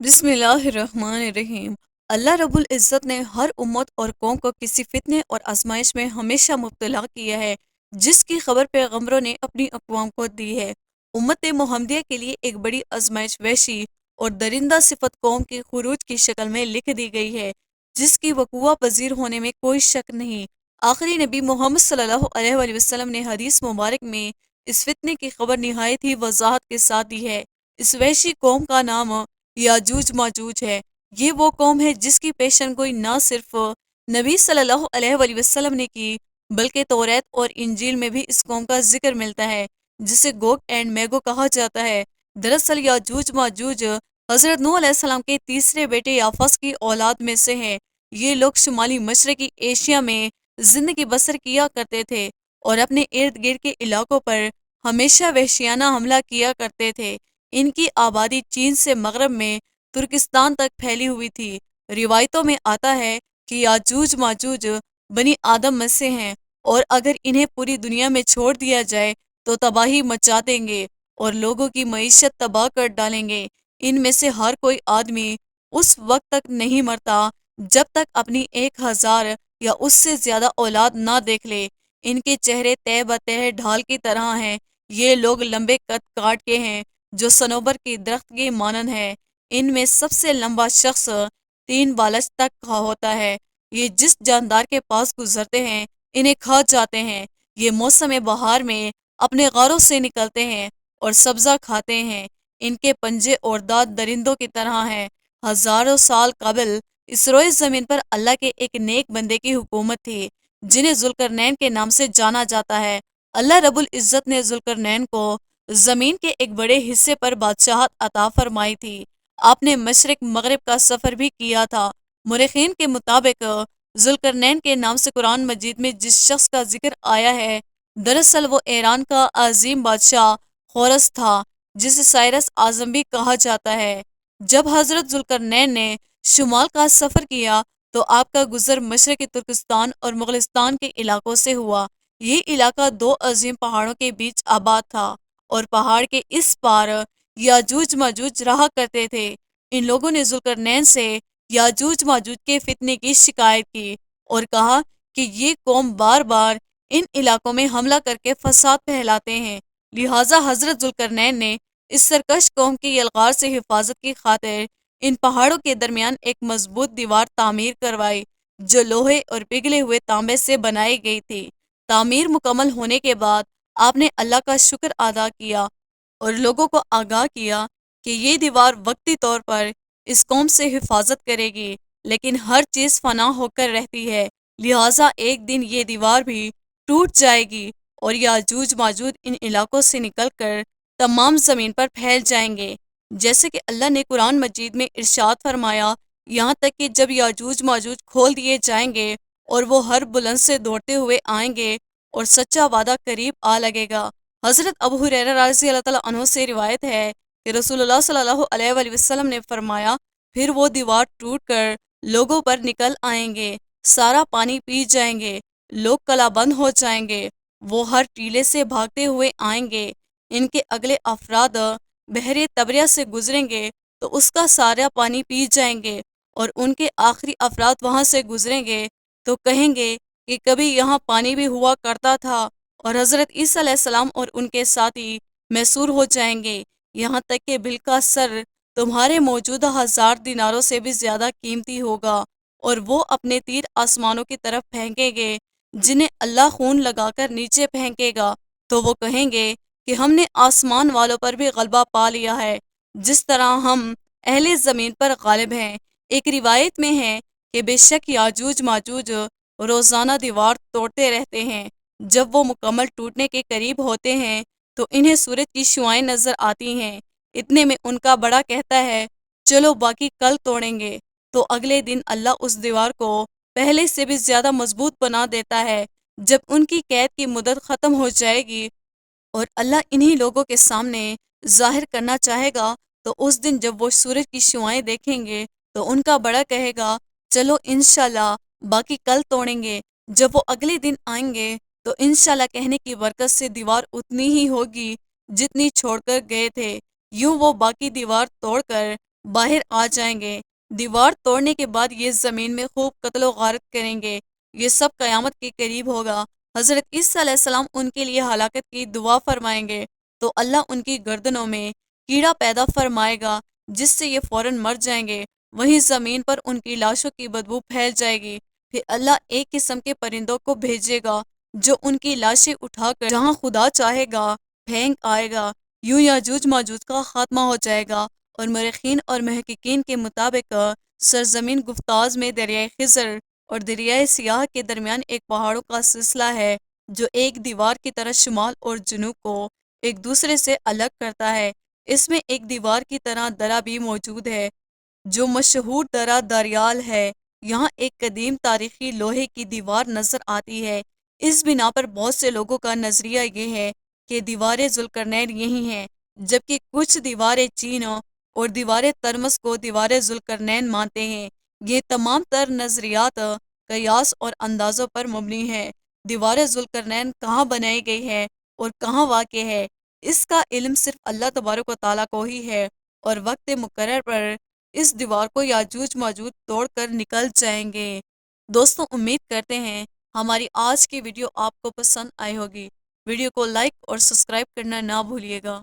بسم اللہ الرحمن الرحیم۔ اللہ رب العزت نے ہر امت اور قوم کو کسی فتنے اور آزمائش میں ہمیشہ مبتلا کیا ہے، جس کی خبر پیغمبروں نے اپنی اقوام کو دی ہے۔ امت محمدیہ کے لیے ایک بڑی آزمائش وحشی اور درندہ صفت قوم کے خروج کی شکل میں لکھ دی گئی ہے، جس کی وقوع پذیر ہونے میں کوئی شک نہیں۔ آخری نبی محمد صلی اللہ علیہ وآلہ وسلم نے حدیث مبارک میں اس فتنے کی خبر نہایت ہی وضاحت کے ساتھ دی ہے۔ اس وحشی قوم کا نام یاجوج ماجوج ہے۔ یہ وہ قوم ہے جس کی پیشن گوئی نہ صرف نبی صلی اللہ علیہ وآلہ وسلم نے کی، بلکہ توریت اور انجیل میں بھی اس قوم کا ذکر ملتا ہے، جسے گوگ اینڈ میگو کہا جاتا ہے۔ دراصل یاجوج ماجوج حضرت نوح علیہ السلام کے تیسرے بیٹے یافس کی اولاد میں سے ہیں۔ یہ لوگ شمالی مشرقی ایشیا میں زندگی بسر کیا کرتے تھے اور اپنے ارد گرد کے علاقوں پر ہمیشہ وحشیانہ حملہ کیا کرتے تھے۔ ان کی آبادی چین سے مغرب میں ترکستان تک پھیلی ہوئی تھی۔ روایتوں میں آتا ہے کہ یاجوج ماجوج بنی آدم میں سے ہیں، اور اگر انہیں پوری دنیا میں چھوڑ دیا جائے تو تباہی مچا دیں گے اور لوگوں کی معیشت تباہ کر ڈالیں گے۔ ان میں سے ہر کوئی آدمی اس وقت تک نہیں مرتا جب تک اپنی 1000 یا اس سے زیادہ اولاد نہ دیکھ لے۔ ان کے چہرے تہ بتہ ڈھال کی طرح ہیں۔ یہ لوگ لمبے قد کاٹ کے ہیں جو صنوبر کے درخت کے مانند ہے۔ ان میں سب سے لمبا شخص 3 بالش تک کا ہوتا ہے۔ یہ جس جاندار کے پاس گزرتے ہیں انہیں کھا جاتے ہیں۔ یہ موسم بہار میں اپنے غاروں سے نکلتے ہیں اور سبزہ کھاتے ہیں۔ ان کے پنجے اور دانت درندوں کی طرح ہیں۔ ہزاروں سال قبل اس روئے زمین پر اللہ کے ایک نیک بندے کی حکومت تھی، جنہیں ذوالقرنین کے نام سے جانا جاتا ہے۔ اللہ رب العزت نے ذوالقرنین کو زمین کے ایک بڑے حصے پر بادشاہت عطا فرمائی تھی۔ آپ نے مشرق مغرب کا سفر بھی کیا تھا۔ مورخین کے مطابق ذوالقرنین کے نام سے قرآن مجید میں جس شخص کا ذکر آیا ہے، دراصل وہ ایران کا عظیم بادشاہ خورس تھا، جسے سائرس اعظم بھی کہا جاتا ہے۔ جب حضرت ذوالقرنین نے شمال کا سفر کیا تو آپ کا گزر مشرقی ترکستان اور مغلستان کے علاقوں سے ہوا۔ یہ علاقہ 2 عظیم پہاڑوں کے بیچ آباد تھا، اور پہاڑ کے اس پار یاجوج ماجوج رہا کرتے تھے۔ ان لوگوں نے ذوالقرنین سے یاجوج ماجوج کے فتنے کی شکایت کی اور کہا کہ یہ قوم بار بار ان علاقوں میں حملہ کر کے فساد پھیلاتے ہیں، لہٰذا حضرت ذوالقرنین نے اس سرکش قوم کی یلغار سے حفاظت کی خاطر ان پہاڑوں کے درمیان ایک مضبوط دیوار تعمیر کروائی، جو لوہے اور پگھلے ہوئے تانبے سے بنائی گئی تھی۔ تعمیر مکمل ہونے کے بعد آپ نے اللہ کا شکر ادا کیا اور لوگوں کو آگاہ کیا کہ یہ دیوار وقتی طور پر اس قوم سے حفاظت کرے گی، لیکن ہر چیز فنا ہو کر رہتی ہے، لہٰذا ایک دن یہ دیوار بھی ٹوٹ جائے گی اور یاجوج ماجوج ان علاقوں سے نکل کر تمام زمین پر پھیل جائیں گے، جیسے کہ اللہ نے قرآن مجید میں ارشاد فرمایا، یہاں تک کہ جب یاجوج ماجوج کھول دیے جائیں گے اور وہ ہر بلند سے دوڑتے ہوئے آئیں گے اور سچا وعدہ قریب آ لگے گا۔ حضرت ابو ہریرہ رضی اللہ تعالیٰ عنہ سے روایت ہے کہ رسول اللہ صلی اللہ علیہ وآلہ وسلم نے فرمایا، پھر وہ دیوار ٹوٹ کر لوگوں پر نکل آئیں گے، سارا پانی پی جائیں گے، لوگ کلا بند ہو جائیں گے، وہ ہر ٹیلے سے بھاگتے ہوئے آئیں گے، ان کے اگلے افراد بحر تبریہ سے گزریں گے تو اس کا سارا پانی پی جائیں گے، اور ان کے آخری افراد وہاں سے گزریں گے تو کہیں گے کہ کبھی یہاں پانی بھی ہوا کرتا تھا، اور حضرت عیسیٰ علیہ السلام اور ان کے ساتھی محصور ہو جائیں گے، یہاں تک کہ بل کا سر تمہارے موجودہ 1000 دیناروں سے بھی زیادہ قیمتی ہوگا، اور وہ اپنے تیر آسمانوں کی طرف پھینکیں گے، جنہیں اللہ خون لگا کر نیچے پھینکے گا، تو وہ کہیں گے کہ ہم نے آسمان والوں پر بھی غلبہ پا لیا ہے، جس طرح ہم اہل زمین پر غالب ہیں۔ ایک روایت میں ہے کہ بے شک یاجوج ماجوج روزانہ دیوار توڑتے رہتے ہیں، جب وہ مکمل ٹوٹنے کے قریب ہوتے ہیں تو انہیں سورج کی شعاعیں نظر آتی ہیں۔ اتنے میں ان کا بڑا کہتا ہے، چلو باقی کل توڑیں گے، تو اگلے دن اللہ اس دیوار کو پہلے سے بھی زیادہ مضبوط بنا دیتا ہے۔ جب ان کی قید کی مدت ختم ہو جائے گی اور اللہ انہی لوگوں کے سامنے ظاہر کرنا چاہے گا، تو اس دن جب وہ سورج کی شعاعیں دیکھیں گے تو ان کا بڑا کہے گا، چلو انشاءاللہ باقی کل توڑیں گے۔ جب وہ اگلے دن آئیں گے تو انشاءاللہ کہنے کی برکت سے دیوار اتنی ہی ہوگی جتنی چھوڑ کر گئے تھے۔ یوں وہ باقی دیوار توڑ کر باہر آ جائیں گے۔ دیوار توڑنے کے بعد یہ زمین میں خوب قتل و غارت کریں گے۔ یہ سب قیامت کے قریب ہوگا۔ حضرت عیسیٰ علیہ السلام ان کے لیے ہلاکت کی دعا فرمائیں گے تو اللہ ان کی گردنوں میں کیڑا پیدا فرمائے گا جس سے یہ فوراً مر جائیں گے۔ وہیں زمین پر ان کی لاشوں کی بدبو پھیل جائے گی۔ پھر اللہ ایک قسم کے پرندوں کو بھیجے گا جو ان کی لاشیں اٹھا کر جہاں خدا چاہے گا پھینک آئے گا۔ یوں یاجوج ماجوج کا خاتمہ ہو جائے گا، اور مورخین اور محققین کے مطابق سرزمین گفتاز میں دریائے خضر اور دریائے سیاہ کے درمیان ایک پہاڑوں کا سلسلہ ہے جو ایک دیوار کی طرح شمال اور جنوب کو ایک دوسرے سے الگ کرتا ہے۔ اس میں ایک دیوار کی طرح درہ بھی موجود ہے جو مشہور درہ داریال ہے۔ یہاں ایک قدیم تاریخی لوہے کی دیوار نظر آتی ہے۔ اس بنا پر بہت سے لوگوں کا نظریہ یہ ہے کہ دیوار ذوالقرنین یہی ہیں، جبکہ کچھ دیوار چین اور دیوار ترمس کو دیوار ذوالقرنین مانتے ہیں۔ یہ تمام تر نظریات قیاس اور اندازوں پر مبنی ہے۔ دیوار ذوالقرنین کہاں بنائی گئی ہے اور کہاں واقع ہے، اس کا علم صرف اللہ تبارک و تعالیٰ کو ہی ہے، اور وقت مقرر پر اس دیوار کو یاجوج ماجوج توڑ کر نکل جائیں گے۔ دوستوں، امید کرتے ہیں ہماری آج کی ویڈیو آپ کو پسند آئی ہوگی۔ ویڈیو کو لائک اور سبسکرائب کرنا نہ بھولیے گا۔